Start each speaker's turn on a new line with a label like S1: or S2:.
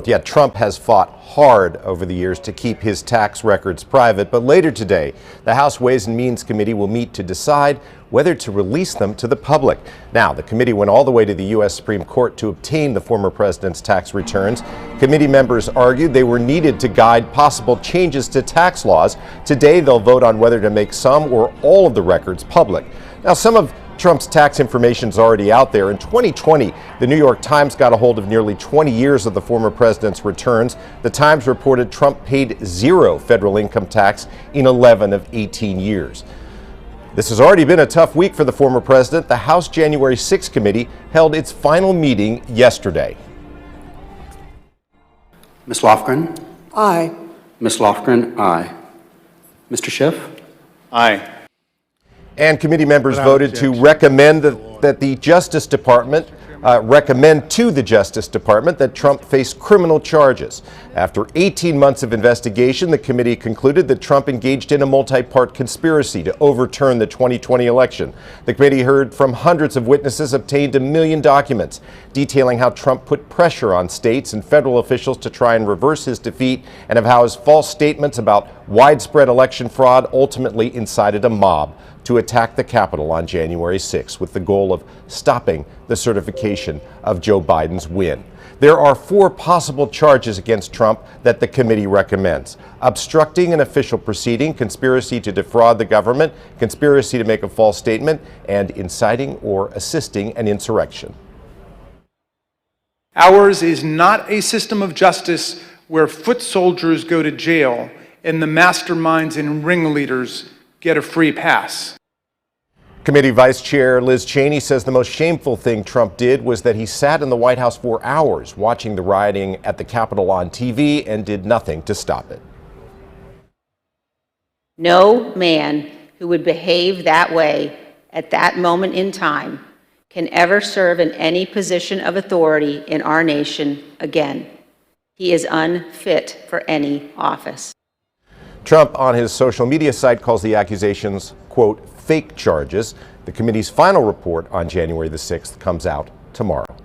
S1: Yet Trump has fought hard over the years to keep his tax records private, but later today, the House Ways and Means Committee will meet to decide whether to release them to the public. Now, the committee went all the way to the U.S. Supreme Court to obtain the former president's tax returns. Committee members argued they were needed to guide possible changes to tax laws. Today, they'll vote on whether to make some or all of the records public. Now, some of Trump's tax information is already out there. In 2020, the New York Times got a hold of nearly 20 years of the former president's returns. The Times reported Trump paid zero federal income tax in 11 of 18 years. This has already been a tough week for the former president. The House January 6 committee held its final meeting yesterday.
S2: Ms. Lofgren?
S3: Aye.
S2: Ms. Lofgren, aye. Mr. Schiff?
S4: Aye.
S1: And committee members voted to recommend that the Justice Department recommend to the Justice Department that Trump face criminal charges. After 18 months of investigation, the committee concluded that Trump engaged in a multi-part conspiracy to overturn the 2020 election. The committee heard from hundreds of witnesses, obtained 1 million documents detailing how Trump put pressure on states and federal officials to try and reverse his defeat, and of how his false statements about widespread election fraud ultimately incited a mob to attack the Capitol on January 6 with the goal of stopping the certification of Joe Biden's win. There are 4 possible charges against Trump that the committee recommends: obstructing an official proceeding, conspiracy to defraud the government, conspiracy to make a false statement, and inciting or assisting an insurrection.
S4: Ours is not a system of justice where foot soldiers go to jail and the masterminds and ringleaders get a free pass.
S1: Committee Vice Chair Liz Cheney says the most shameful thing Trump did was that he sat in the White House for hours watching the rioting at the Capitol on TV and did nothing to stop it.
S5: No man who would behave that way at that moment in time can ever serve in any position of authority in our nation again. He is unfit for any office.
S1: Trump on his social media site calls the accusations, quote, fake charges. The committee's final report on January the 6th comes out tomorrow.